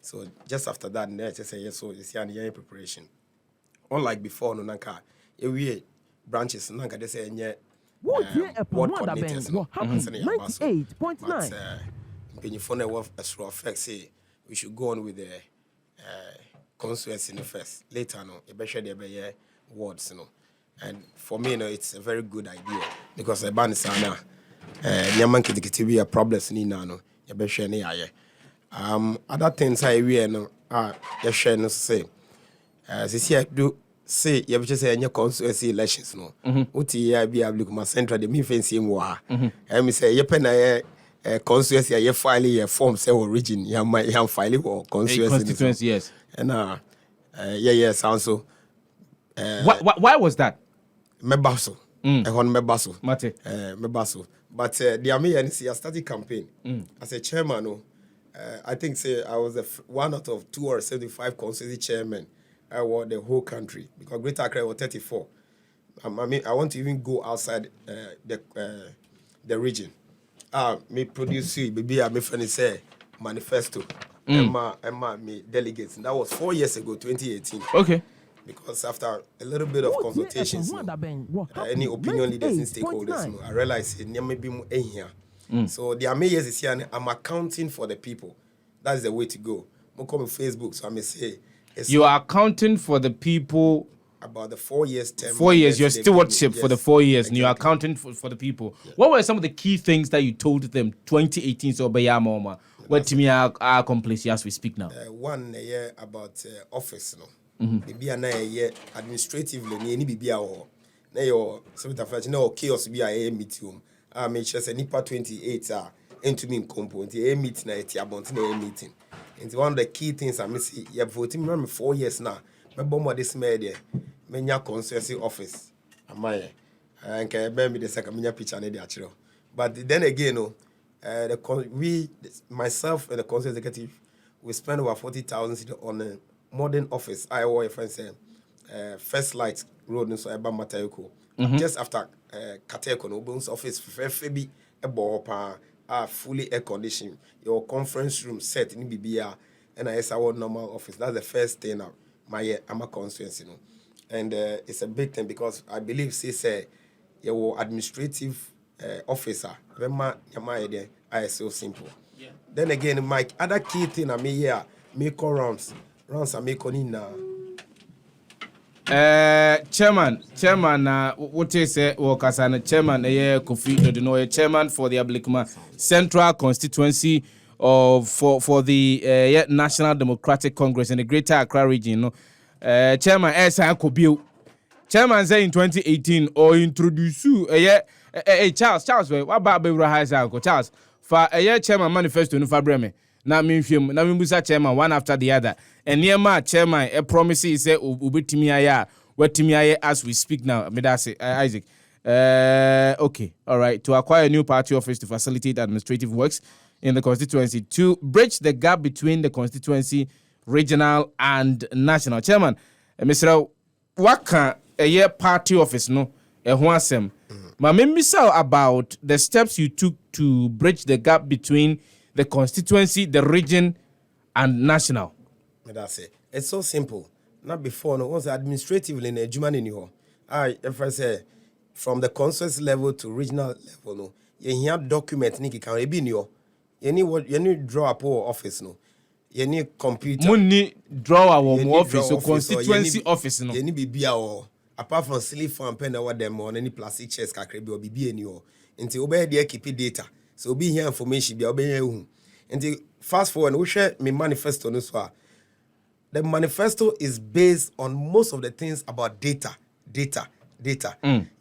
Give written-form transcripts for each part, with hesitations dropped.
So just after that, I just say yes. So you see, any preparation. Unlike before, no nanka, we branches nanka they say any ward coordinators. No, 98.9. When you find a effect, say we should go on with the constituency in the first. Later, no, you better there be wards, you know. And for me, you know, it's a very good idea because the band is now. Nyaman kiti be a problems ni na no. You better share ni aye. Other things I we no you share no say. This year do say you better say any constituency elections no. Uti ya be able to central the me fancy mo ha. Me say you pen constituency you file your form say origin you file or constituency yes. And yeah sound so. Why was that? Mebaso. Mebaso. Mate. Mebaso. But the NDC started campaign as a chairman. No, I think say I was one out of 275 constituency chairmen. I won the whole country because Greater Accra was 34. I mean, I want to even go outside the region. Me produce baby. I me friend say manifesto. Emma me delegates. And that was 4 years ago, 2018. Okay. Because after a little bit of consultations, any opinion leaders and stakeholders, I realized it may be more here. So the amazing is here. I'm accounting for the people. That's the way to go. I'm coming Facebook, so I may say you are accounting for the people about the 4 years term. 4 years, your stewardship for the 4 years, exactly. And you are accounting for the people. Yeah. What were some of the key things that you told them 2018 so Bayama? What to me are accomplished as we speak now? One year about office, no. Maybe a year administratively, any BB or your something no chaos be a meeting. I make sure Nipa 28 into me component a meeting at a meeting. It's one of the key things I miss. You voting remember 4 years now. My bomb this media, many constituency office. Am I? And can bear me the second picture in the actual. But then again, no, myself and the council executive, we spend over 40,000 on a modern office. I owe a friend saying, First Light Road in Soeba Matayoko. Just after Kateko, no bones office, Febi, a bohopa, fully air conditioned, your conference room set in BBR, and I our normal office. That's the first thing now. I'm a constituency, you know. And it's a big thing because I believe, say, your administrative officer, I so simple. Yeah. Then again, my other key thing I mean here, make rounds I make on now. Chairman, what is workers and chairman Kofi Dordunu, chairman for the Ablikuma Central Constituency of for the National Democratic Congress in the Greater Accra region. No, chairman Kobiu. Chairman say in 2018 or introduce Charles, what about Bebrahai Charles for a year chairman manifesto no fabreme. Na minfiem na mimbusa chairman one after the other. And near my chairman a promise is say ubitimi aya wetimi aya as we speak now. Me that say Isaac. Okay, all right. To acquire a new party office to facilitate administrative works in the constituency, to bridge the gap between the constituency, regional and national. Chairman, Mr. Waka a year party office no ehwasem. Ma membisa about the steps you took to bridge the gap between the constituency, the region and national. That's it. It's so simple. Not before no once administratively in a German in you. If I say from the constituency level to regional level no, you have document niki can be in you. You need draw up office no. You need computer. Money draw our office so constituency office no. You need be or apart from silly form pen or them on any plastic chairs can or be any or until obey the keep data. So be here information be obey you. And fast forward, we share my manifesto no so. The manifesto is based on most of the things about data.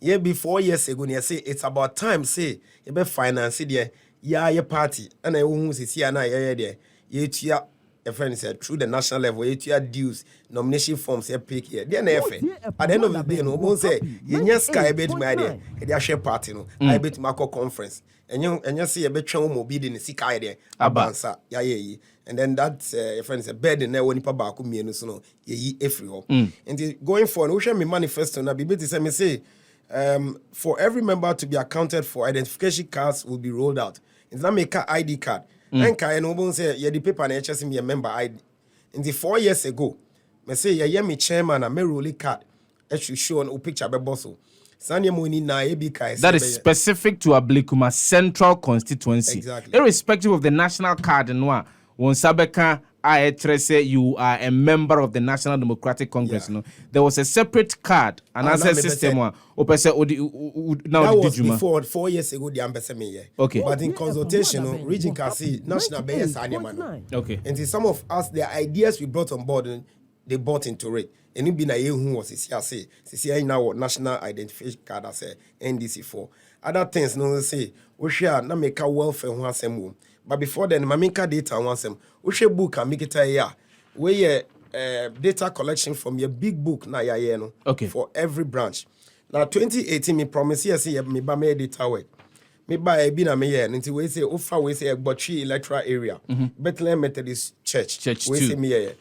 Yeah, before years ago, you say it's about time. Say you be finance there, your party, and I won't see here now. Yeah, you a friend said through the national level, you dues, nomination forms, you pick here. Then at the end of the day, no one say you just sky bet my idea. They share party, no. I bet Marco conference, and you see a bit chum mobile in the sick idea. Abansa, yeah. And then that's a friend said bed and now when you back me and so no, ye every home. And going forward, we share me manifesto now. Be better me say, for every member to be accounted for, identification cards will be rolled out. It's not make a ID card. And can no say yeah the paper and HSM be a member ID In the 4 years ago, me say yeah me chairman and me roll card. I should show on picture be bosso. Sanya money na ebika. That is specific to Ablikuma Central constituency. Exactly. Irrespective of the national card and one sabeka say you are a member of the National Democratic Congress. Yeah. No, there was a separate card and as a system one. That was before 4 years ago. The ambassador me. Okay. But in consultation, region can see national base animal. Okay. And see some of us, the ideas we brought on board, they bought into it. And it be na who was CCI now national identification card as NDC4. Other things no say we share na make a welfare one same. But before then, maminka data one same. We share book and make it a year. We data collection from your big book na ya no. Okay. For every branch. Now 2018 me promise here say me ba me data work. Me buy bi na me here until we say ofa we say Egbochi electoral area. Bethlehem Methodist Church. We say me here.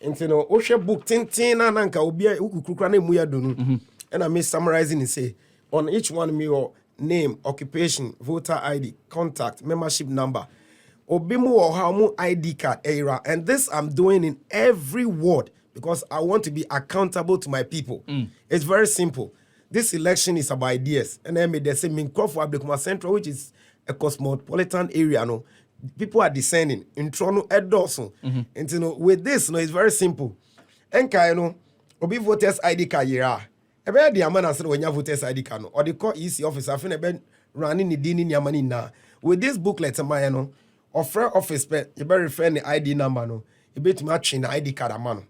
Nti no o hwe book tintin na nanka obi ukukukura na emu ya donu and I may summarizing and say on each one me your name, occupation, voter ID, contact, membership number, obi mu or how mu ID card era, and this I'm doing in every ward because I want to be accountable to my people. It's very simple. This election is about ideas, and then they say Minkofo Ablikuma Central, which is a cosmopolitan area, no. People are descending in Toronto, Edorson. And you know, with this, no, it's very simple. Enka, you know, obi voters ID card yera. Ebe di amana say when you voters ID card no, or the call EC officer fin ebe running the dini ni amani na. With this booklet, you know, offer office pe, you better refer the ID number no. You better match the ID card amano.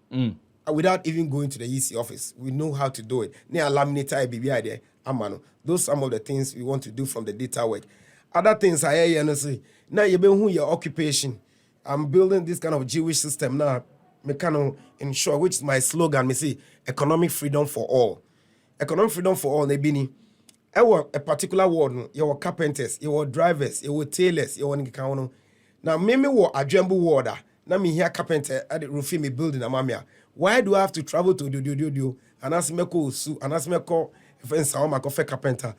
Without even going to the EC office, we know how to do it. Ne laminator BBI there, amano. Those are some of the things we want to do from the data work. Other things I hear you say. Now you be who your occupation. I'm building this kind of Jewish system now. Me can ensure, which is my slogan. Me say economic freedom for all. Economic freedom for all. Nebini. A particular ward. Your carpenters, your drivers, your tailors, your one. Now me wo adjembu warder. Now me here carpenter at the roofing me building amamia. Why do I have to travel to do? And ask me ko su. And ask me ko friends how my coffee carpenter.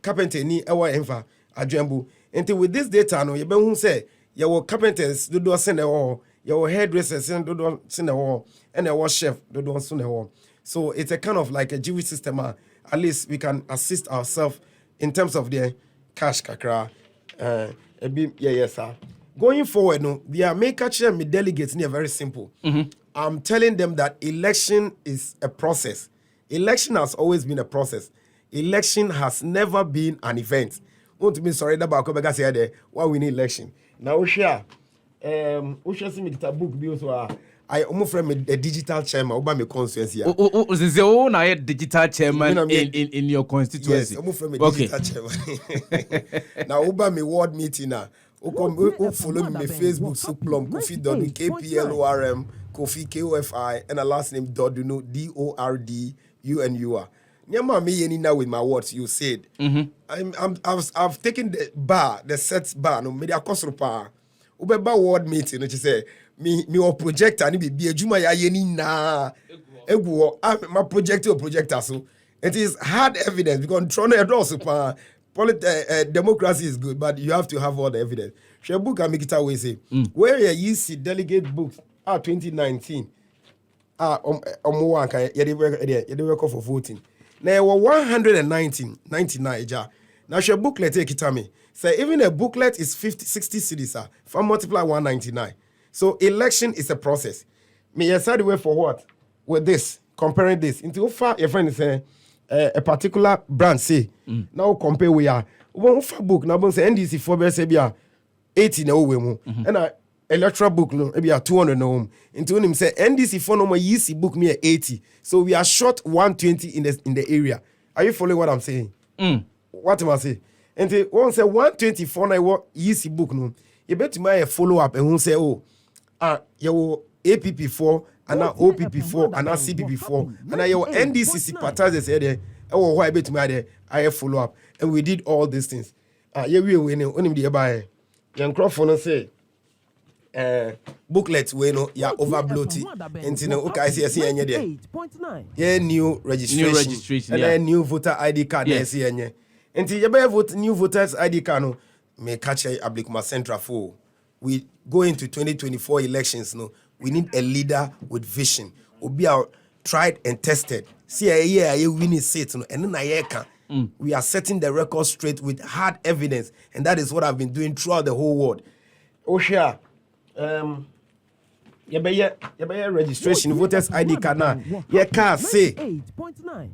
Carpenter ni ewa enfa adjembu. Until with this data, no, you be who say your carpenters do send the wall, your hairdressers do send the wall, and your chef do send the wall. So it's a kind of like a Jewish system. At least we can assist ourselves in terms of the cash kakra. Sir. Going forward, no, the make me delegates near very simple. I'm telling them that election is a process. Election has always been a process. Election has never been an event. Want to be sorry about Kobeka say there why we need election. Now we share see me the book bi so I almost from a digital chairman over my constituency. Oh, now a digital chairman in your constituency. Yes, almost from a digital chairman. Now over my ward meeting now. Who follow me Facebook Kplorm Kofi Dordunu Kplorm Kofi Kofi and a last name Dordunu Dordunu. Nyama me yeni now with my words you said. I've taken the bar, the sets bar, no media kosropa. Ubeba ward meeting, which say me or projector ni be juma ya yeni na. Egu my projector so. It is hard evidence because Toronto Edorson democracy is good, but you have to have all the evidence. Shebuka make it away say where you see delegate books 2019. You work for voting. Now, 199 ja. Now, your booklet take it to me. Say, even a booklet is 60 cities, sir. For multiply 199. So, election is a process. Me, I said, for what? With this, comparing this. Into how far your friend is a particular brand, say. Now, compare we are. One book, now, say NDC 4 say, 80 na uwe and electoral book no maybe 200 no into him say NDC for no more easy book me 80, so we are short 120 in the area. Are you following what I'm saying? What am I saying? And they won't say 124 na what easy book no you bet to my follow up and won't say your APP4 and now OPP4 and now CPP4 and now your NDC sympathizers there why I bet to my there I follow up and we did all these things. Yeah we win only the buy young Crawford say booklet we no ya overbloated and no okay see enye there yeah new registration and then new voter ID card there see enye and you be vote new voters ID card no me catch Ablikuma Central for we go into 2024 elections no we need a leader with vision. Obi are tried and tested. See a year I winning seat, and then I can. We are setting the record straight with hard evidence, and that is what I've been doing throughout the whole world. Osha, your registration, voters ID card now. Your car say 8.9.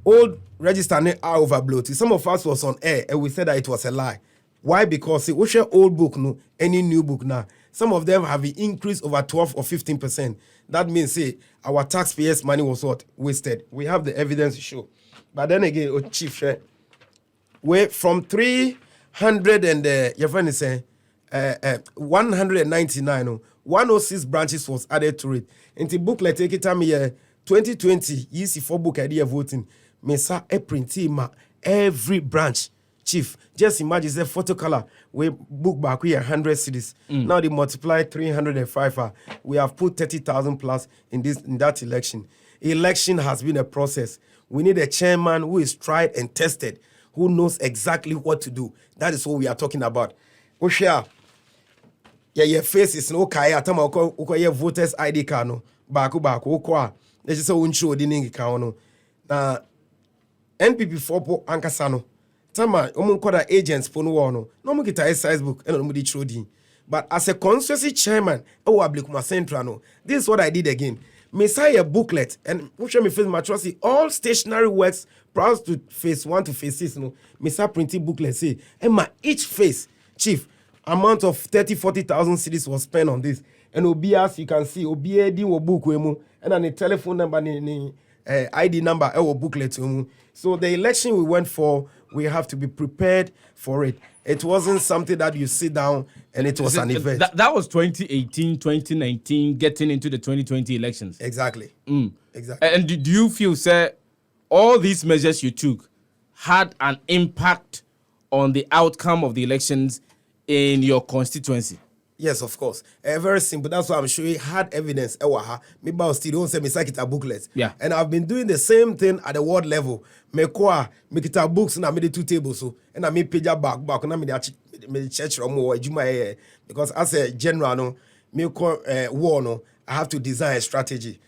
old register are overbloated. Some of us was on air and we said that it was a lie. Why? Because see, what's your old book no, any new book now? Some of them have increased over 12 or 15%. That means say our taxpayers' money was what wasted. We have the evidence to show. But then again, chief, we from 300 and your friend is saying 199, 106 branches was added to it. In the booklet, take it time 2020, you see 4 book idea voting. Mesa a printing every branch. Chief, just imagine the photo color. We book back here 100 cities. Now they multiply 305. We have put 30,000 plus in that election. Election has been a process. We need a chairman who is tried and tested, who knows exactly what to do. That is what we are talking about. Oshia, your face is no kaya. Tama uko your voters ID card no. Baku ukwa. Let's just say uncho diningi kaono. Na NPP 4 ankasano. Tama omunkoda agents pono wono. No mu kita size book eno mu di chodi. But as a constituency chairman, Ablikuma Central no. This is what I did again. Messiah booklet and which me face maturity all stationary works proud to phase 1 to phase 6 no. Messiah printing booklet say and my each phase chief amount of 30,000-40,000 cities was spent on this. And OBS you can see OBD wo book wemu and then the telephone number ni ID number or booklet. So the election we went for, we have to be prepared for it. It wasn't something that you sit down and it was an event. That was 2018, 2019, getting into the 2020 elections. Exactly. Exactly. And do you feel, sir, all these measures you took had an impact on the outcome of the elections in your constituency? Yes, of course. Very simple. That's why I'm showing hard evidence. Maybe I'll still don't say me sakita booklets. Yeah. And I've been doing the same thing at the world level. Me kita books and I made 2 tables so and I made page back and I made church room or juma because as a general no me war no I have to design a strategy.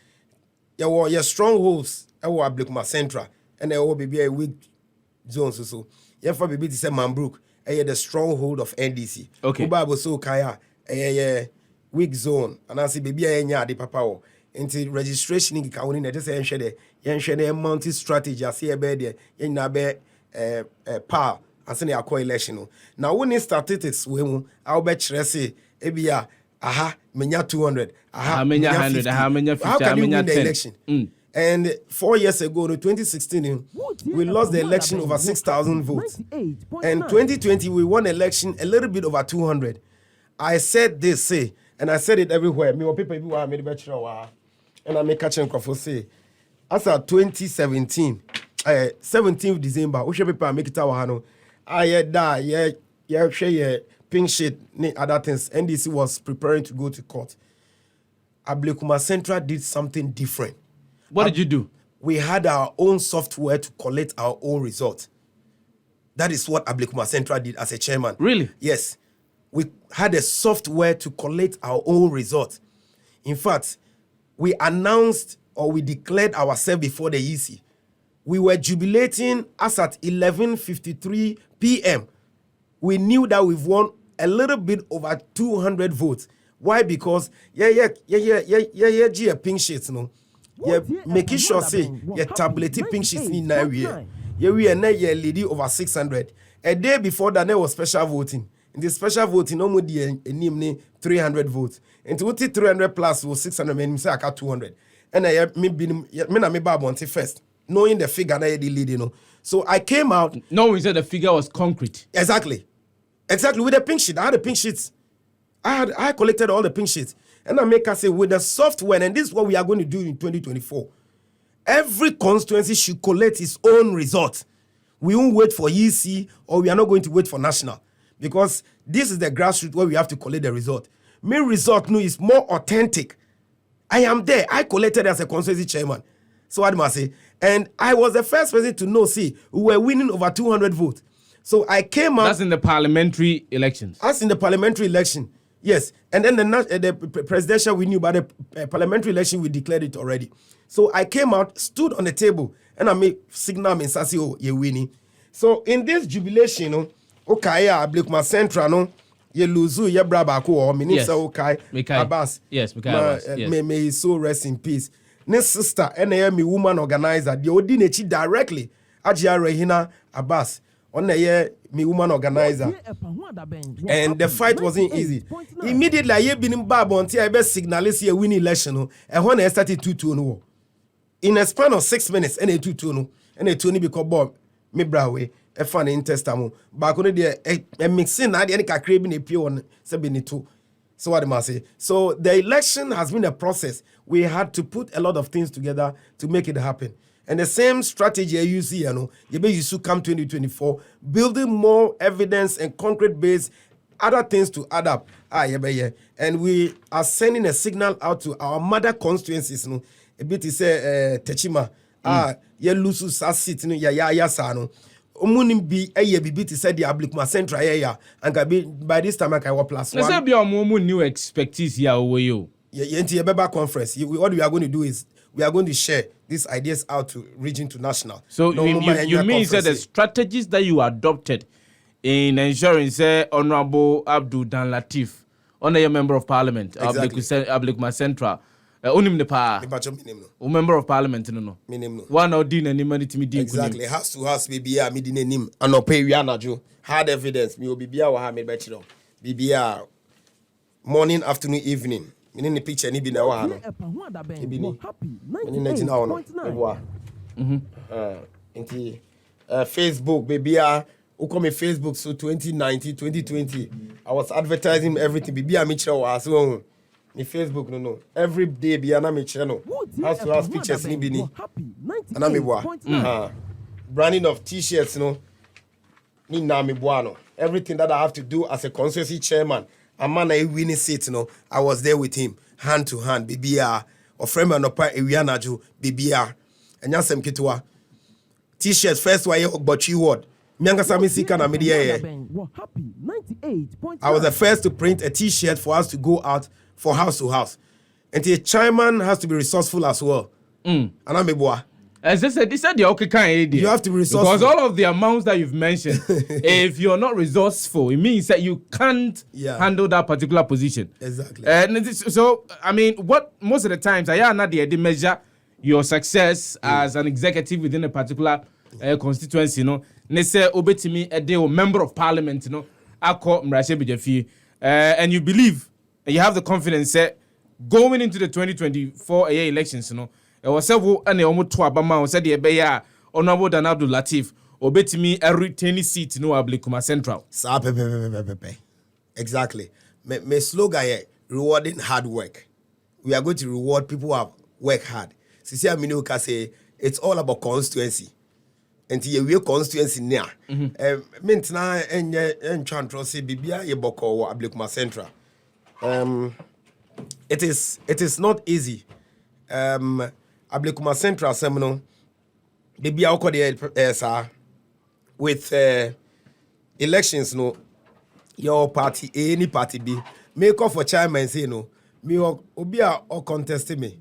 Your strongholds Ablikuma Central and there will be a weak zone so. For baby to say Manbrook the stronghold of NDC. Okay. Bible so kaya weak zone and I say baby nya de papa o into registration in ka woni na just yenhwede multi strategy ase e be de yenya be power ase na akọ election no na woni statistics we mu a wo be kire say e bia menya 200 menya 100 menya 50 how can you menya win the 10 election? And 4 years ago, in 2016, we lost the election over 6,000 votes. And 2020, we won election a little bit over 200. I said this, and I said it everywhere. Me or people who are made better, and I make catching crowd say, as at 2017, 17th December, we should people make it our hano. Share pink sheet, other things. NDC was preparing to go to court. Ablikuma Central did something different. What did you do? We had our own software to collect our own results. That is what Ablikuma Central did as a chairman. Really? Yes. We had a software to collect our own results. In fact, we announced or we declared ourselves before the EC. We were jubilating as at 11:53 p.m. We knew that we've won a little bit over 200 votes. Why? Because pink sheets, no. Making sure say tablet pink sheets in now we lady over 600. A day before that there was special voting. In the special voting, no more the 300 votes. And to 300 plus was 600 men say I got 200. And I me Monty first, knowing the figure I the lead, you know. So I came out. No, we said the figure was concrete. Exactly with the pink sheet. I had the pink sheets. I collected all the pink sheets. And I make us say with the software, and this is what we are going to do in 2024. Every constituency should collect its own results. We won't wait for EC or we are not going to wait for national. Because this is the grassroots where we have to collect the result. My result now is more authentic. I am there. I collected as a constituency chairman. So what must I say? And I was the first person to know, see, we were winning over 200 votes. So I came out. That's in the parliamentary elections. As in the parliamentary election. Yes, and then the presidential we knew, but the parliamentary election we declared it already. So I came out, stood on the table, and I made signal me say, "Oh, you winning." So in this jubilation, no, okay, Ablekuma Central, no, you lose, you braba ko, or minister okay, Abbas, yes, Abbas, yes. May his soul rest in peace. Next sister, NAM woman organizer, the Odineci directly, Ajia Rehina Abbas. On the year, me woman organizer, and the fight wasn't easy. Immediately, I been in Babo until I best signalist here winning election. And when I started 2-2, in a span of 6 minutes, and a 2-2, and a 2 because Bob, me brawe, a fun in testamo. Back on the a mixing, I didn't crave in a pure on 72. So what am I say? So the election has been a process. We had to put a lot of things together to make it happen. And the same strategy you see, you should come 2024, building more evidence and concrete base, other things to add up. And we are sending a signal out to our mother constituencies. No, a bit is Techima, Lusu Sassit, ya sano. Umunim be a ye bit said the Ablekuma Central area, and by this time I can plus one. Let's be a more new expertise here over you. Beba conference. What we are going to do is we are going to share these ideas out to region to national. So you mean that the strategies that you adopted in ensuring, say, Honorable Abdul Dan Latif, honorable member of parliament, exactly. Ablekuma Central, onim the power. Member of parliament, no. One or din any money to me. Exactly. House to house, maybe a meeting him and no pay Yana hard evidence. Me will be a Wahame Bachelor. BBR morning, afternoon, evening. Meaning the picture ni bi na wa no ebi ni ni na no eboa nti Facebook baby who come Facebook so 2019 2020 I was advertising everything baby me kire wa so ni Facebook no every day bi na me kire no has pictures ni bi ni na me boa branding of t-shirts no ni na me boa no everything that I have to do as a constituency chairman. A man I winning seat, I was there with him, hand to hand, BBR, or friend and opa Ewianaju, BBR, and Yasem Kitua. T-shirts, first way, but you word. Mianga Sami Sika na media. I was the first to print a t-shirt for us to go out for house to house. And the chairman has to be resourceful as well. And I'm a boy. As I said, this is the okay kind idea. You have to be resourceful. Because all of the amounts that you've mentioned, if you're not resourceful, it means that you can't handle that particular position. Exactly. So, I mean, what most of the times, I am not the measure your success as an executive within a particular constituency, They say, obetimi a day or member of parliament, I call Mrashe Bijafi, and you believe, and you have the confidence that going into the 2024 elections, it was several and the almost 2 Abama said the Ebeya, Honorable Dan Abdul Latif, obetimi a retain seat no Ablekuma Central. Exactly. My slogan rewarding hard work. We are going to reward people who have worked hard. Sisi Aminuka say it's all about constituency. And we constituency near. Mentna and Chantro say Bibia Yeboko Ablekuma Central. It is not easy. Ablekuma Central Seminole, Bibia Oko the with elections, your party, any party B, make off for chairman say no, me obia or contest me.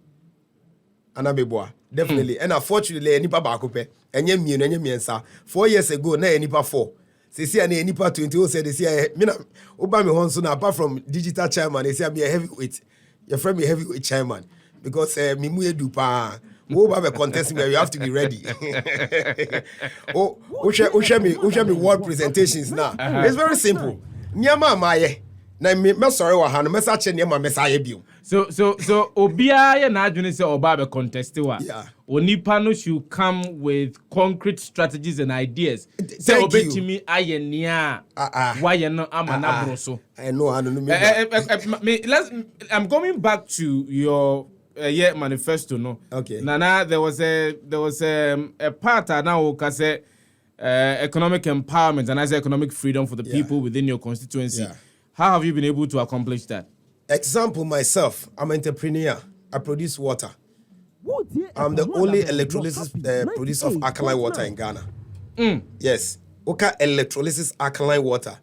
Anabeboa, definitely. And unfortunately, any papa cope, and yemiensa 4 years ago, na any pa 4. Say any pa 20 said they say, Mina Obama Honson, apart from digital chairman, they say I'm a heavyweight. Your friend be heavyweight chairman. Because Mimuye Dupa, who have a contest where you have to be ready. Show me word presentations now. It's very simple. Nyama maye. Na me sorry wa hanu mesa che nyama mesa ye biom. So obia ya na adwene se oba be contest wa. Yeah. Onipa no should come with concrete strategies and ideas. Say obetimi aye nia. Why you no amana bro so. I know I'm going back to your manifesto no. Okay. Nana there was a part now ka say economic empowerment and as economic freedom for the people within your constituency. Yeah. How have you been able to accomplish that? Example, myself, I'm an entrepreneur. I produce water. I'm the only electrolysis producer of alkaline water in Ghana. Yes. Okay, electrolysis alkaline water.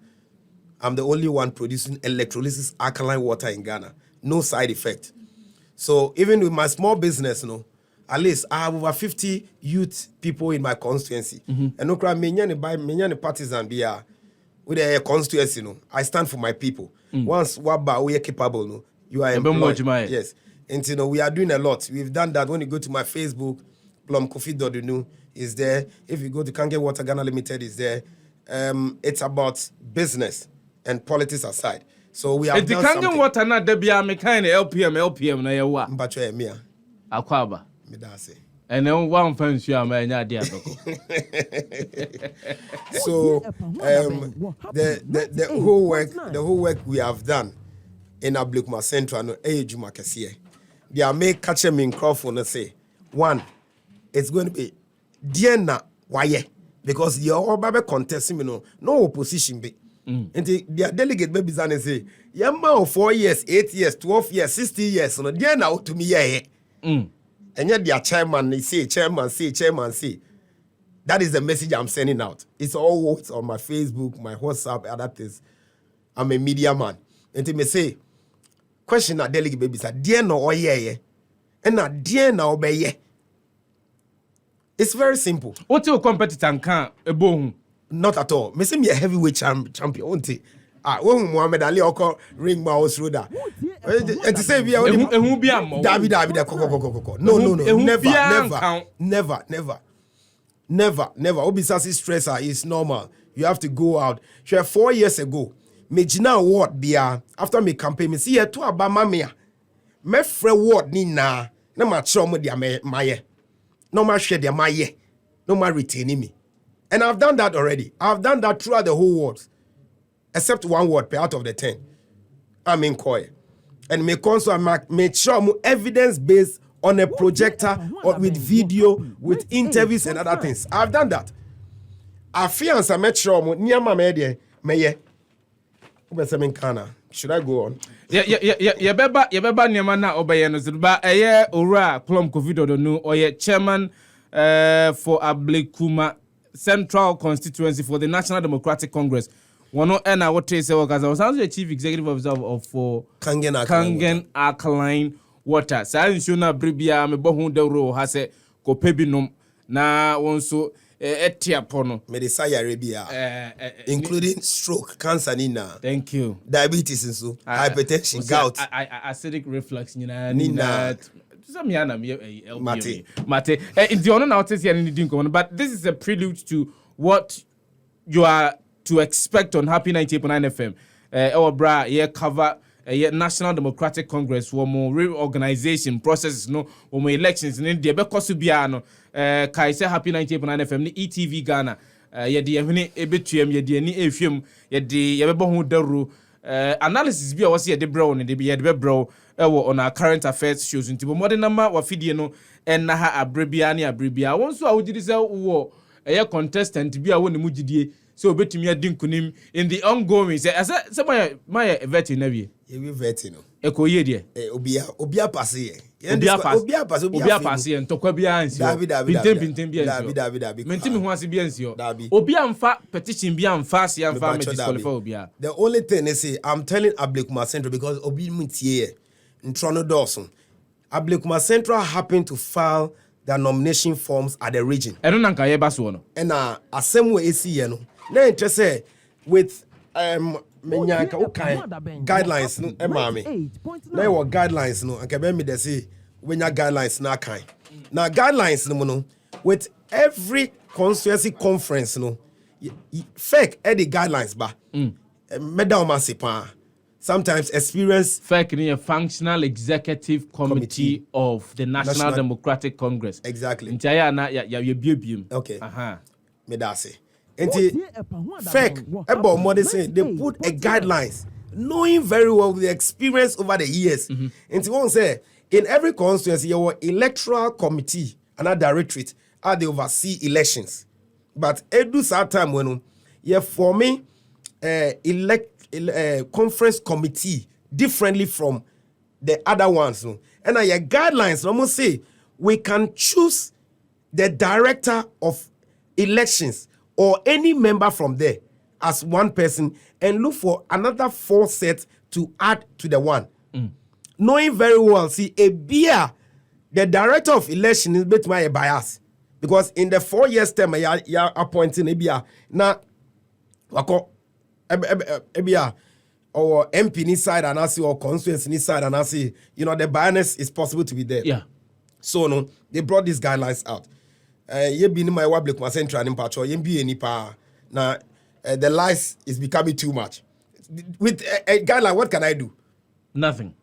I'm the only one producing electrolysis alkaline water in Ghana. No side effect. So even with my small business, at least I have over 50 youth people in my constituency. And no cry many partisan be with a constituency, I stand for my people. Once we are capable, you are employed. Yes. And we are doing a lot. We've done that. When you go to my Facebook, Kplorm Kofi Dordunu is there. If you go to Kangen Water Ghana Limited is there. It's about business and politics aside. So we have done something. Kangen Water na de bia me kind LPM na yewa. Mbacho emia. Akwaba. Me da say. And then one fancy am nya dia beko. So the whole work we have done in Ablekuma Central no ejuma kese. They are make catch me microphone and say, one, it's going to be Diana why? Because the all baby contest no opposition be. And the delegate baby and say, yeah, 4 years, 8 years, 12 years, 60 years, no Diana to me yeah. And yet their chairman say. That is the message I'm sending out. It's always on my Facebook, my WhatsApp, other things. I'm a media man. And they may say, question na delegate baby say, dear no oye and na dear na obey. It's very simple. What's your competitor can a bone? Not at all. Me say me a heavyweight champion, won't it? When Muhammad Ali Oko ring my house through that. And to say we are David. Never. Obisasi stressor is normal. You have to go out. 4 years ago, me jina ward bia after me campaign me see here to abama me. Me free ward ni na ma show me dia maye. No ma share dia maye. No ma retain me. And I've done that already. I've done that throughout the whole world. Except one word per out of the 10. I'm in Koi. And me console make sure more evidence based on a projector or with video, with interviews and other things. I've done that. I feel and I make sure more near my media may should I go on? Yeah, beba nyama na obeye no zuba eye ora Kplorm Kofi Dordunu oye chairman for Ablekuma Central Constituency for the National Democratic Congress. One and I what say because I was also the chief executive officer of for Kangen Alkaline Water. Sa nshuna bribia me bohu de ro ha se ko pebinom na wonso etia pono medicine arabia including stroke, cancer nina. Thank you. Diabetes and so hypertension, gout, acidic reflux nina. Mate. It's the honor now to see anything going on, but this is a prelude to what you are to expect on Happy 98.9 FM. Our bra cover National Democratic Congress, one more reorganization processes, no, one more elections in India. Because Subiano, Kaise Happy 98.9 FM, the ETV Ghana, the Ebetrium, the Efim, the Yabon Deru. Analysis be was here the brown and the bro on our current affairs shows into modern number or video and naha abribia. Once I would this war a contestant be a one mujidi so bet me a dinkunim in the ongoing say as my vetting nevi. You vetting Eko ye dear. Obia passe. Obia passe and Tokabia David. Mentimi wants to be answer. Obia amfa petition be amfast and family disqualify. The only thing is say I'm telling Ablekuma Central because Obi Muntie in Toronto Dawson. Ablekuma Central happened to file their nomination forms at the region. I don't know no. And same way AC no. Na interest with menyanka guidelines no emami na your guidelines no anka be me dey say when your guidelines na kan na guidelines no with every constituency conference no fake the guidelines ba medal masipa sometimes experience fake in a functional executive committee of the National Democratic Congress exactly entire na ya biobiem okay me da say fake about more say they put a guidelines knowing very well the experience over the years and one say in every constituency your electoral committee and a directorate are they oversee elections but edu that time when you forming conference committee differently from the other ones no and your guidelines almost say we can choose the director of elections or any member from there as one person and look for another 4 sets to add to the one. Knowing very well, see, a beer, the director of election is bit my bias. Because in the 4 years term, you appointing a beer. Now, a beer or MP inside and I see or constituency inside and I see, the bias is possible to be there. Yeah. So no, they brought these guidelines out. You be in my public central in Pacho, you be any power. Now the lies is becoming too much. With a guideline, what can I do? Nothing.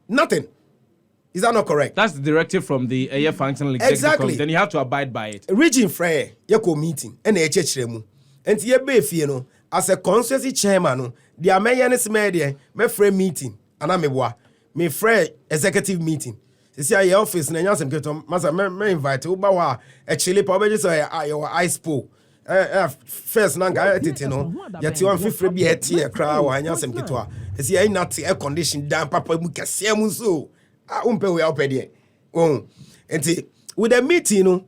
Is that not correct? That's the directive from the functional executive exactly. Then you have to abide by it. Region Frey, you meeting and a church remu. And you be as a constituency chairman, the American media, my friend meeting, and I'm a me friend executive meeting. You see, your office, and I'm invite you, but actually, probably so your ice pool. First, Nanga, yet you want 50 be a tear crowd, and you're some kitoa. You see, I not air condition down, Papa Mucassiamuso. I won't pay well, Peddy. Oh, and with the meeting,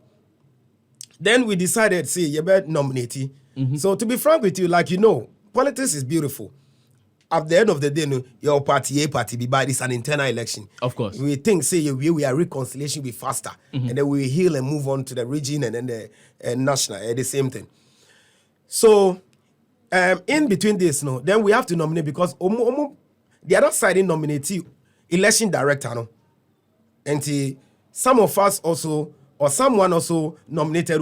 then we decided, see, you better nominate. So, to be frank with you, like politics is beautiful. At the end of the day, your party, be by this an internal election. Of course. We think, say, we are reconciliation be faster. And then we heal and move on to the region and then the national, the same thing. So, in between this, then we have to nominate because the other side in nominate election director, and some of us also, or someone also nominated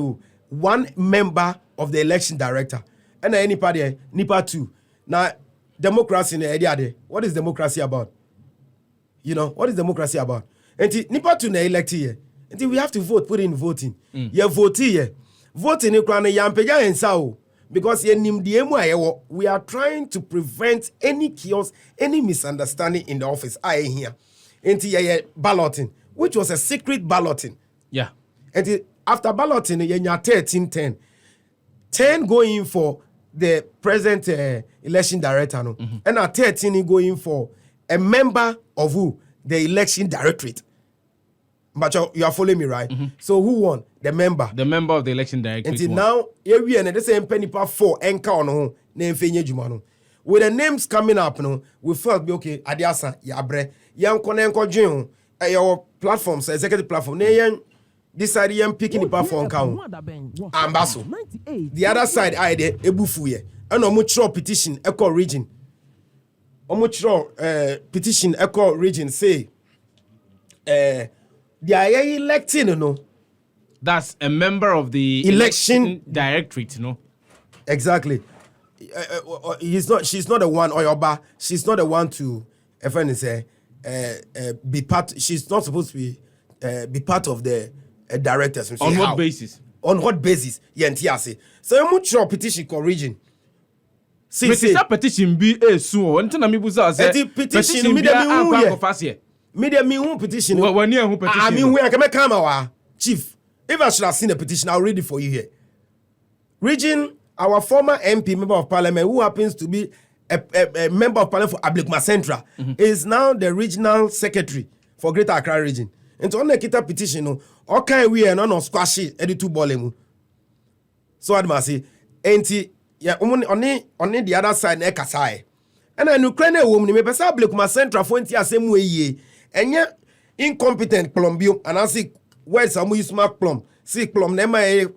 one member of the election director. And anybody, NIPA 2. Now, democracy in the idea. What is democracy about? What is democracy about? And nipa to na elect here. And we have to vote, put in voting. You vote here. Voting in Ukraine, yampeja ensao. Because we are trying to prevent any chaos, any misunderstanding in the office. I here. And balloting, which was a secret balloting. Yeah. And after balloting, you 13-10. 10 going for the present election director, and at 13 going for a member of who? The election directorate. But you are following me, right? So who won? The member. The member of the election directorate. Until now, we are the same penny per 4 encounter name Fenye Jumano. With the names coming up, we felt be okay. Adiasa, Yabre, Yan Konenko Jun, your platforms, executive platform, this side I'm picking the platform count. Ambasso. The other side I de ebufuye. And omuchro petition echo region. Omuchro petition echo region say they are electing, That's a member of the election directorate, Exactly. She's not the one, Oyoba. She's not the one to be part. She's not supposed to be part of the directors. On what basis? On what basis? So you much petition for region. See, petition be a so. Until I petition me petition. When you petition, I mean, where can I come, chief? If I should have seen a petition, I'll read it for you here. Region, our former MP, member of parliament, who happens to be a member of parliament for Ablikma Central, is now the regional secretary for Greater Accra region. And to only kita petition, okay, we are not squash it, editu bolemu. So I must say, enti ya only the other side na kasai. And an Ukrainian woman, me pesa Ablikma Central for enti asem we ye. And ya incompetent Kplorm and I see where some use mark Kplorm. See Kplorm,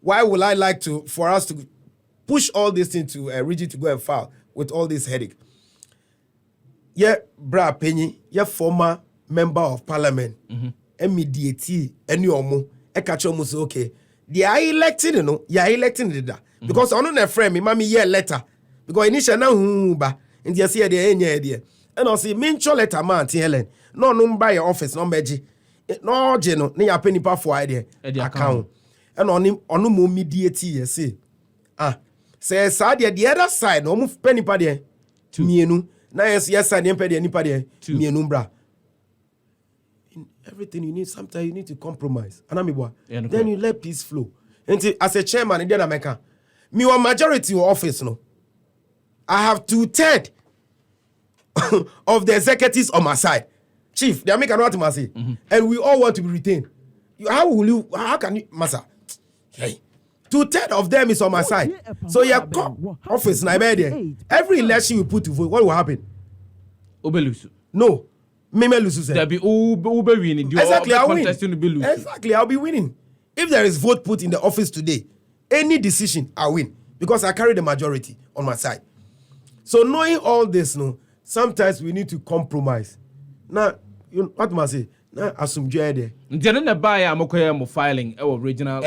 why would I like for us to push all this into a region to go and file with all this headache? Yeah, Bra Penny, yeah, former member of parliament, mediate any omo, catch almost okay. They are elected, you are electing the because on a friend, me mammy yeah letter because initially now ba and you see the any idea. And I see mincho letter man Helen, no buy your office, no meji, no geno, near penny pa for idea account. And on him on no mediate, you see. Say Sadia the other side, no move penny pa there to mienu. Now yes, I didn't pay anybody to mienubra. In everything you need, sometimes you need to compromise. Then you let peace flow. And as a chairman in the America, me one majority office, I have 2/3 of the executives on my side. Chief, the American what must say, and we all want to be retained. How can you, Massa? Hey, 2/3 of them is on my side. So your office na there. Every election you put to vote, what will happen? Obelusu. No. Me lose. There be ube winning. Exactly, I'll win. Exactly, I'll be winning. If there is vote put in the office today, any decision I win because I carry the majority on my side. So knowing all this, no, sometimes we need to compromise. Now, what must I say? Now, assume there. Then buy a filing our regional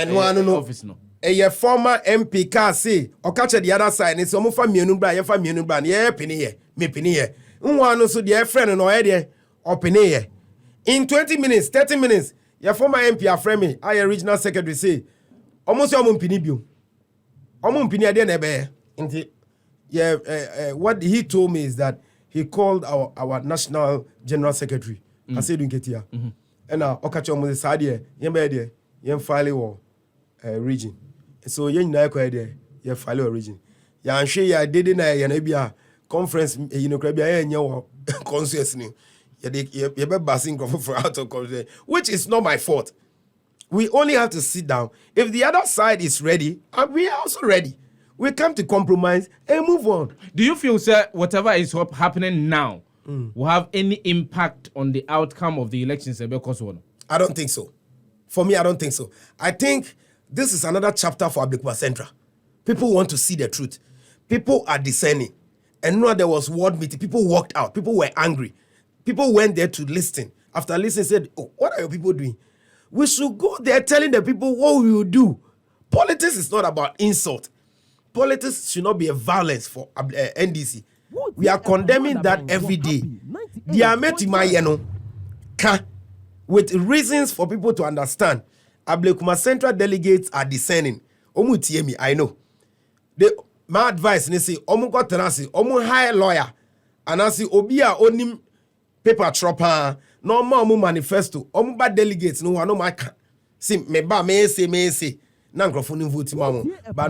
office no. A former MP can say or catch the other side. It's almost for me yeah, penny here, me penny here. One so dear friend no idea or penny here. In 20 minutes, 30 minutes, your former MP are framing. I regional secretary say almost your penny bill. Penny idea never. What he told me is that he called our national general secretary. I said, "Don't get here." And now, Okacho Moses Sadia, Yembe, Yem file region. So yen na ko there, ye file region. Ya nhwe ya dede na ye na bia conference krabia yen ye conscious ni. Ye be basing for out of conference, which is not my fault. We only have to sit down. If the other side is ready, and we are also ready. We come to compromise and move on. Do you feel, sir, whatever is happening now will have any impact on the outcome of the elections? I don't think so. For me, I don't think so. I think this is another chapter for Kplorm Central. People want to see the truth. People are discerning. And now there was ward meeting. People walked out. People were angry. People went there to listen. After listening, said, "Oh, what are your people doing?" We should go there telling the people what we will do. Politics is not about insult. Politics should not be a violence for NDC. We are condemning that every day. They are made with reasons for people to understand. Kplorm Central delegates are discerning. I know. My advice is say, hire lawyer, and I say, Obia onim paper tropper, no more manifesto, bad delegates, no one, no my see, me say. But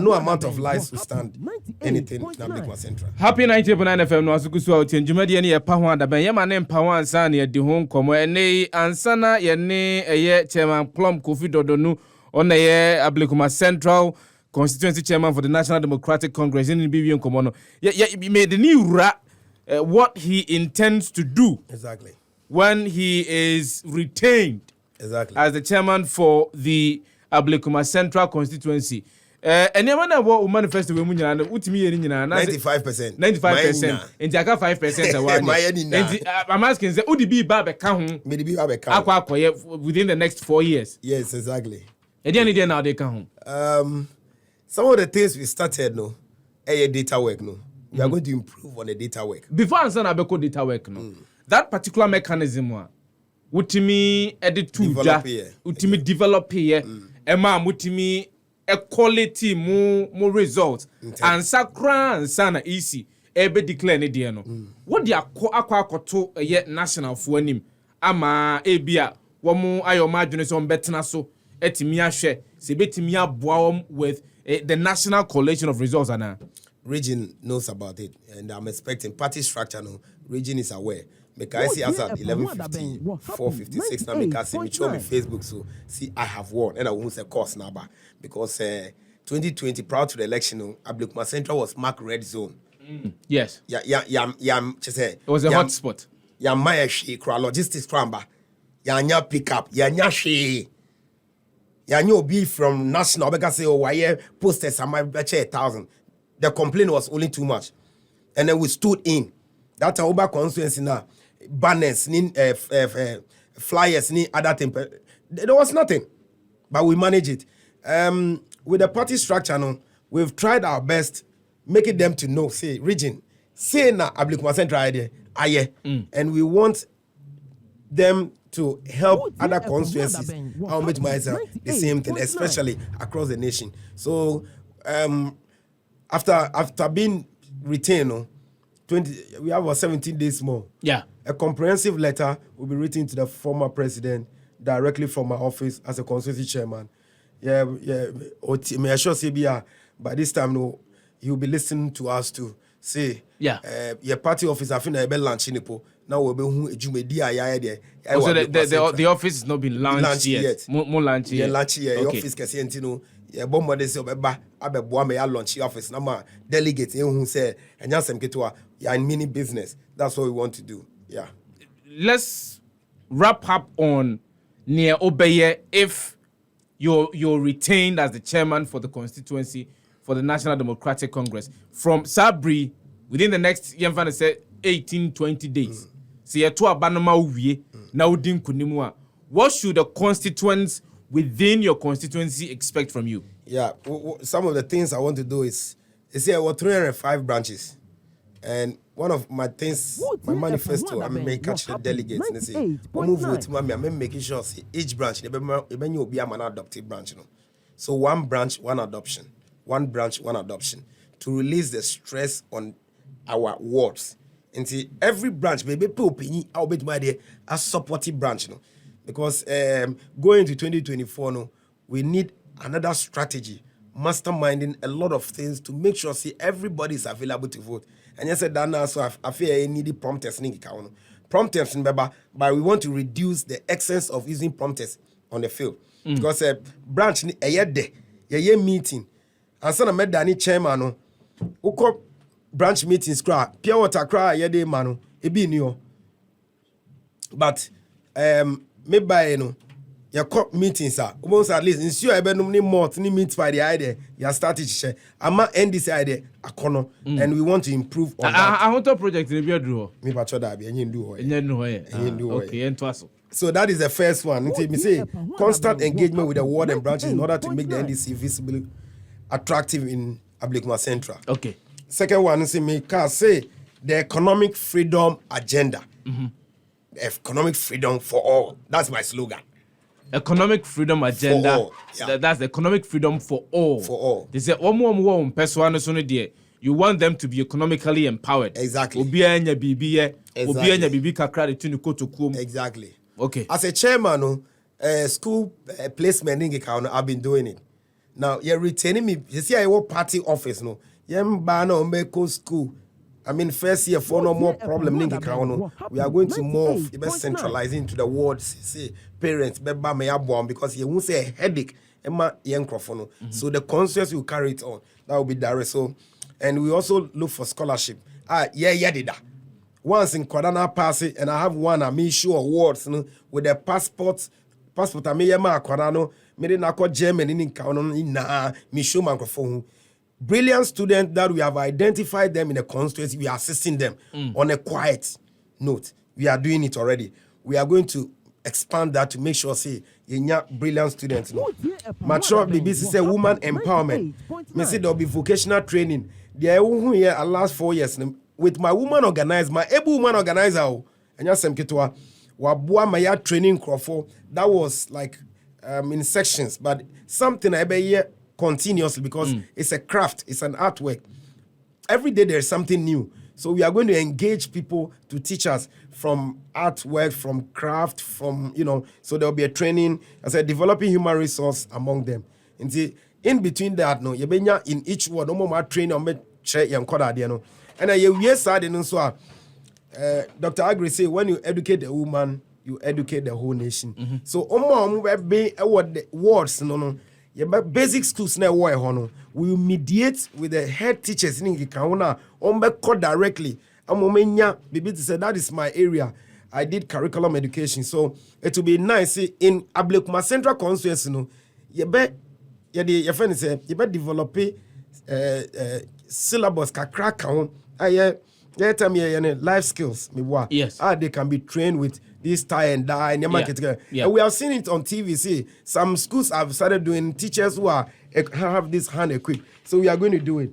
no amount of lies will stand anything in Kplorm Central. Happy 90.9 FM no asukusu out in Jumadi ne pa ho adaban ye manem pa ho ansa na di ho nkomo ene ansana ye ne eye chairman Kplorm Kofi Dordunu on ye Kplorm Central constituency chairman for the National Democratic Congress in BBN nkomo no ye made the new what he intends to do exactly when he is retained as the chairman for the Kplorm Central constituency. And you man what manifesto we munya na utimi ye ni nyina 95%. 95%. Enti aka 5% awani. I'm asking say udi bi ba be ka ho. Me di bi ba be ka. Akwa akoye within the next 4 years. Yes, exactly. E dey now they ka ho. Some of the things we started no data work no. We are going to improve on the data work. Before answer na be ko data work no. That particular mechanism wa utimi edit to utimi develop here. Emma mutimi a quality more results and sakra and sana easy ebe declare ne de no what dia akwa to ye national for anim ama ebia wo mu ayoma adwene so betena so etimi ahwe se betimi aboa with the national collation of results ana region knows about it and I'm expecting party structure no region is aware. I see us at 11:50, 4:56. Now I see me show me Facebook. So see, I have won, and I won't say course now, because 2020 prior to the election, Kplorm Central was marked red zone. Yes. It was a hot spot. Maya she logistics cramba. Nya pickup. Nya she. Nya be from national because say why posters are my 1,000. The complaint was only too much, and then we stood in. That's our over constituency now. Banners, flyers, other things. There was nothing, but we managed it. With the party structure, no, we've tried our best, making them to know, say, region, say na Kplorm Central idea, and we want them to help other constituencies. I'll make myself the same thing, especially across the nation. So, after being retained, no, we have about 17 days more. Yeah. A comprehensive letter will be written to the former president directly from my office as a constituency chairman. May I sure say by this time no, he will be listening to us to say your party office I think I be launching now we'll be the office has not been launched yet. More launch yet. Launch office kasi yeah, bomb de say obeba abeboa me ya launch office na ma delegate who say enya sem ketwa ya in mini business. That's what we want to do. Yeah. Let's wrap up on near Obeye if you're retained as the chairman for the constituency for the National Democratic Congress from Sabri within the next 18-20 days. See a to abanoma uwie na udin kunimu. What should the constituents within your constituency expect from you? Yeah, some of the things I want to do is say I got 305 branches. And one of my things, my manifesto, I may catch the delegates and say, move with me, I'm making sure see, each branch, you will be an adopted branch. You know? So one branch, one adoption. One branch, one adoption. To release the stress on our wards. And see, every branch, maybe penny, I'll bet my dear, a supportive branch. You know? Because going to 2024, no, we need another strategy, masterminding a lot of things to make sure see everybody is available to vote. And yes, that now so I feel I need the prompt testing. Prompt testing, but we want to reduce the excess of using prompt tests on the field because branch a year day, a year meeting, and son of met Danny chairman, who branch meetings cry, pure water cry a year day man, it be new. But maybe you know. Your corp meetings are almost at least ensure I no more ni meet by the idea you started to share. I'm NDC idea akono and we want to improve on that. I want to project in the draw. Me pacho da be enyin do okay, so that is the first one. Me say constant engagement with the ward and branches in order to make the NDC visibly attractive in Ablekuma Central. Okay. Second one is me can say the economic freedom agenda. Economic freedom for all. That's my slogan. Economic freedom agenda. For all. Yeah. That's the economic freedom for all. For all. They say, you want them to be economically empowered. Exactly. Exactly. Okay. As a chairman, school placement in account, I've been doing it. Now you're retaining me. You see, I work party office no. Make school. I mean, first year for no more problem. We are going to move. You best centralize into the wards. See, parents, because you won't say a headache. So the conscience will carry it on. That will be direct. So, and we also look for scholarship. Did that. Once in Kwadana pass it, and I have one. I mean, sure awards with the passport. I mean, Kwadano. Me na ko German in na me show microphone. Brilliant students that we have identified them in the constituency, we are assisting them on a quiet note. We are doing it already. We are going to expand that to make sure, say, brilliant students. Mature BBC say woman empowerment. Me say there will be vocational training. There are here at last 4 years with my woman organizer, my able woman organizer. And yes, Mkitwa, wabua maya training crofo. That was like in sections, but something I be here continuously because it's a craft, it's an artwork. Every day there's something new. So we are going to engage people to teach us from artwork, from craft, from, so there'll be a training, as a developing human resource among them. And see, in between that, no, you in each word, no more training on me check and no. And Dr. Agri say when you educate a woman, you educate the whole nation. So be words, no. Basic schools now we mediate with the head teachers in Kauna directly. That is my area. I did curriculum education, so it will be nice in Ablekuma Central Constituency. You develop syllabus life skills. Yes. They can be trained with this tie and dye and and we have seen it on TV. See, some schools have started doing teachers who have this hand equipped. So we are going to do it.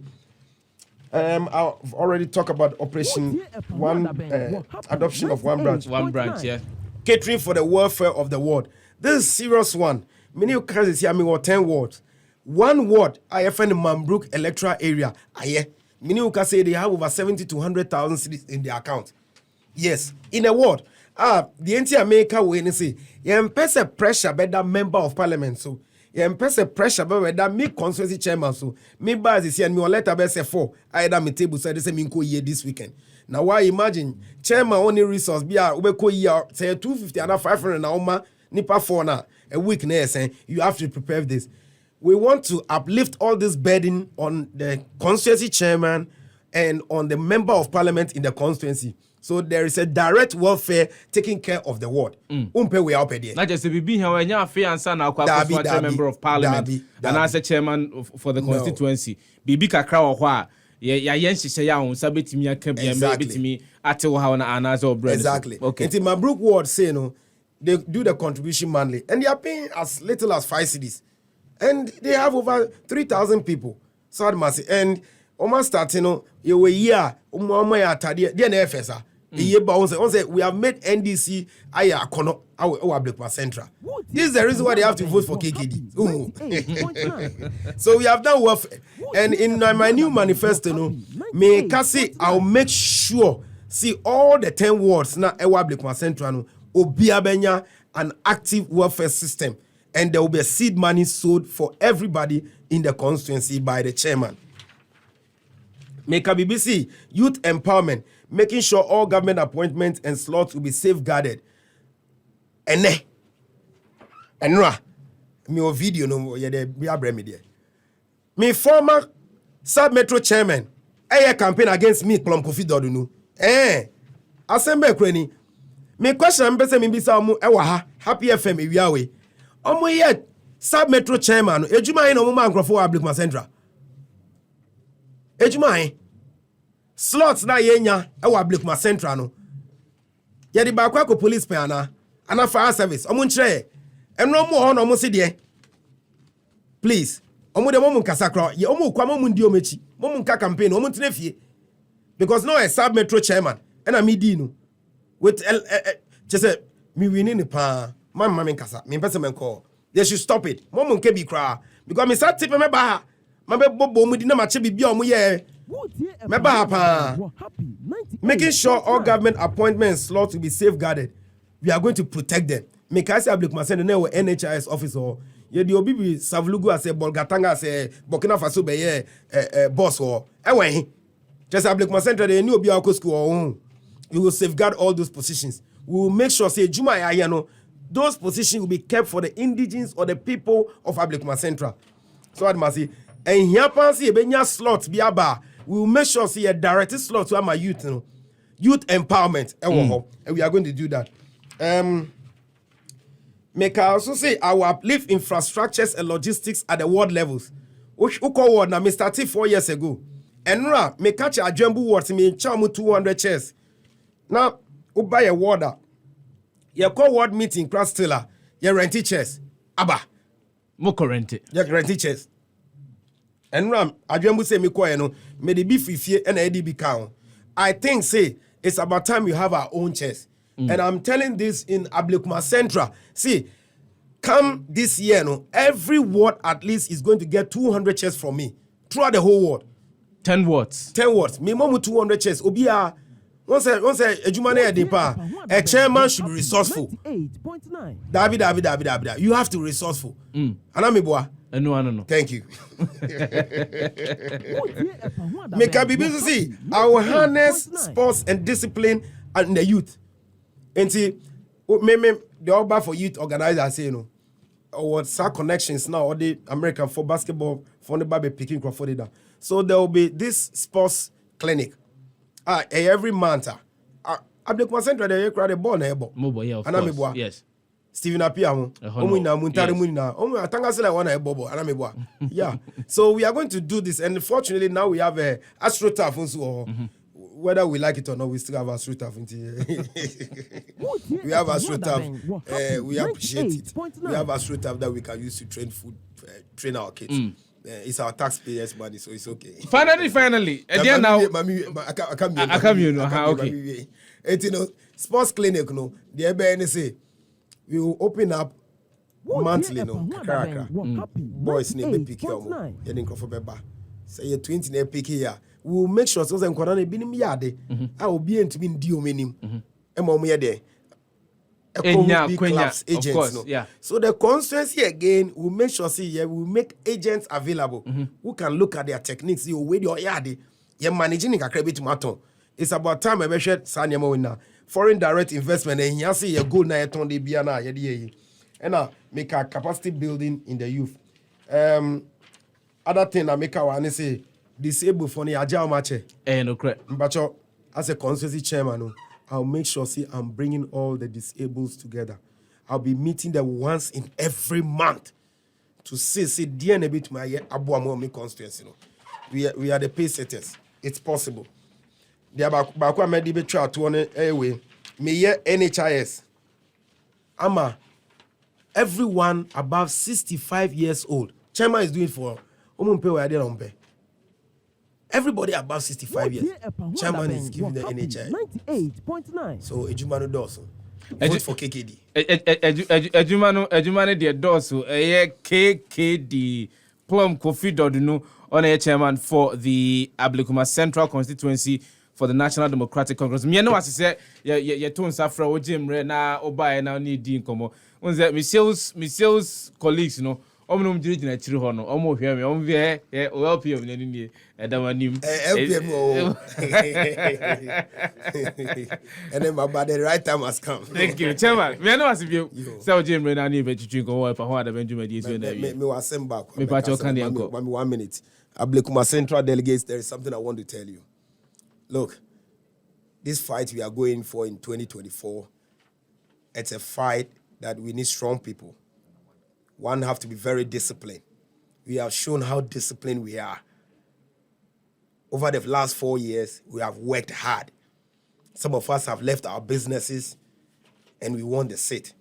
I've already talked about operation adoption of one branch. One branch, yeah. Catering for the welfare of the ward. This is a serious one. Many of cases here, 10 wards. One ward, I find in Mambrook electoral area. Many of say they have over 70 to 100,000 cities in their account. Yes, in a ward. The entire maker will say, you pressure by that member of parliament. So, you pressure by that me constituency chairman. So, me bars is here and me letter be say 4. I had me table so they say me go here this weekend. Now, why imagine chairman only resource be a year say 250 and 500 na oma nipa 4 na a week na say you have to prepare this. we want to uplift all this burden on the constituency chairman and on the member of parliament in the constituency. So there is a direct welfare taking care of the ward. Umpe we are there. Not just a BB here when you're fair and son a member of parliament and as a chairman for the constituency. BB kakra wa ya yenshi say ya on sabeti mi akabia me me ate how na anazo bread. Exactly. Okay. Until my Brook ward say no, they do the contribution monthly and they are paying as little as 5 cedis. And they have over 3,000 people. So and almost starting you were year ya tadi the NFSA. We have made NDC our Kplorm Central. This is the reason why they have to vote for KKD. So we have done welfare. And in my new manifesto, I'll make sure, see all the 10 wards now our Kplorm Central obiabenya an active welfare system. And there will be a seed money sold for everybody in the constituency by the chairman. Make a BBC youth empowerment, making sure all government appointments and slots will be safeguarded. And me video no be abremi there. Me former sub-metro chairman, campaign against me, Kplorm Kofi Dordunu. Assemble kreni. Me question mbese me bisa omo ha Happy FM ewiawe. Omo ye sub-metro chairman, ejuma yin omo mankrofo wa Kplorm Central. Ejuma slots na yenya ewa Kplorm Central no. Ye di ba kwa ko police pen ana fire service. Omo nchire enro mo ho no omo se de. Please, omo de mo nkasa kra. Ye omo kwa mo ndi omechi. Mo nka campaign omo ntine fie. Because now a sub-metro chairman and a me no. With just say me winning the pa. Mama nkasa. Me pese men call. They should stop it. Mo nke bi kra. Because me start tip me ba. Mabe bobo mu di na mache bibia omo ye. Making sure all government appointments slots will be safeguarded. We are going to protect them. Make I say Kplorm Central na NHIS officer. Ye di obi bi Savlugu as Bolgatanga as Burkina Faso be ye boss or ewe. Just Kplorm Central they new obi akọ school. We will safeguard all those positions. We will make sure say Juma ya no those positions will be kept for the indigenes or the people of Kplorm Central. So I'd must say and here pansi ebenya slots bi aba. We will make sure see a directed slot to my youth, youth empowerment. And we are going to do that. Make I also say I will uplift infrastructures and logistics at the ward levels. Which call ward now me started 4 years ago. And now me catch a jumbo ward me chamu 200 chairs. Now we buy a warder. You call ward meeting class stiller. You rent chairs. Abba. Moko rent it. You rent chairs. And Ram, Adjumbu say me kwa no, me the beef fie and ADB count. I think say it's about time we have our own chairs. And I'm telling this in Kplorm Central. See, come this year, no, every ward at least is going to get 200 chairs from me throughout the whole ward. 10 wards. 10 wards. Me momu 200 chairs. Obia. Once a chairman should be resourceful. David. You have to be resourceful. Anamibwa. No. Thank you. Make a BBC see our harness sports and discipline and the youth. And see, the Oba for youth organizers say what connections now or the American for basketball for the baby picking Crawford down. So there will be this sports clinic. Every month. Kplorm Central they crowd the ball na ebo. Yes. Stephen Apia yeah. So we are going to do this, and fortunately now we have a AstroTurf also. Whether we like it or not, we still have AstroTurf. We have AstroTurf. We appreciate it. We have AstroTurf that we can use to train our kids. It's our taxpayers' money, so it's okay. Finally, and then now I come okay. And sports clinic the NDC. We will open up monthly, boys need to pick your getting for beba. Say you're 20 ne pick here. We will make sure so and Corona be in yard. I will be into being due minim. There. Clubs, agents, yeah. So the constituency again will make sure we will make agents available who can look at their techniques. You wait your yard. You're managing a credit matter. It's about time I measure Sanya winner. Foreign direct investment and you see a good na eton de biana yedi and make a capacity building in the youth. Other thing I make our say disabled for the agile match. No correct. But as a constituency chairman, I'll make sure I'm bringing all the disabled together. I'll be meeting them once in every month to say dear a bit my abuamo constituency. We are the pace setters. It's possible. The back made the try to one anyway. Me NHIS. Ama everyone above 65 years old. Chairman is doing for everybody above 65 years. Chairman is giving the NHIS. 98.9. So Ejumano does. Vote for KKD. Ejumano the dosu. KKD. Kplorm Kofi Dordunu on a chairman for the Ablikuma Central Constituency for the National Democratic Congress. Me know as I say, you tone safra o Jim na oba na ni di nkomo. Unze Michel's colleagues no. Omo diri na chiri ho no. Omo hwe me. Omo be o help you ni ni edamanim. LPM o. And then but the right time has come. Thank you, chairman. Me know as you say o Jim na ni be chichi nkomo pa ho ada Benjamin di so na wi. Me was send back. Me pa cho kan dey anko. 1 minute. Ablikuma Central delegates, there is something I want to tell you. Look, this fight we are going for in 2024, it's a fight that we need strong people. One have to be very disciplined. We have shown how disciplined we are. Over the last 4 years, we have worked hard. Some of us have left our businesses and we won the seat.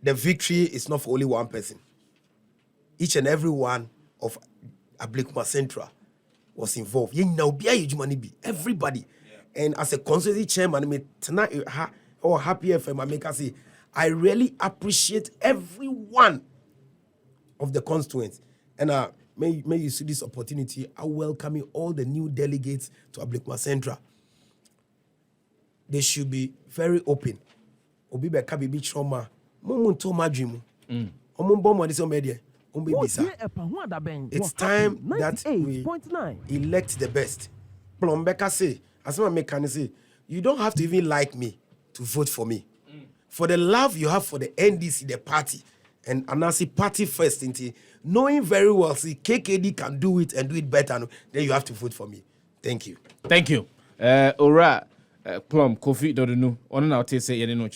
The victory is not for only one person. Each and every one of Ablikuma Central was involved. Everybody. Yeah. And as a constituency chairman, tonight or Happy FM, I make us say, I really appreciate every one of the constituents. And may you see this opportunity. I welcome you all the new delegates to Ablikuma Central. They should be very open. Obi be kabi bi trauma. Mumun to madrimu. Omumbo this media. It's time that we elect the best. Plombeka say, as I can say, you don't have to even like me to vote for me. For the love you have for the NDC, the party, and Anasi party first, knowing very well, see, KKD can do it and do it better, then you have to vote for me. Thank you. Thank you. Ora, Kplorm Kofi Dordunu, on our say, you know,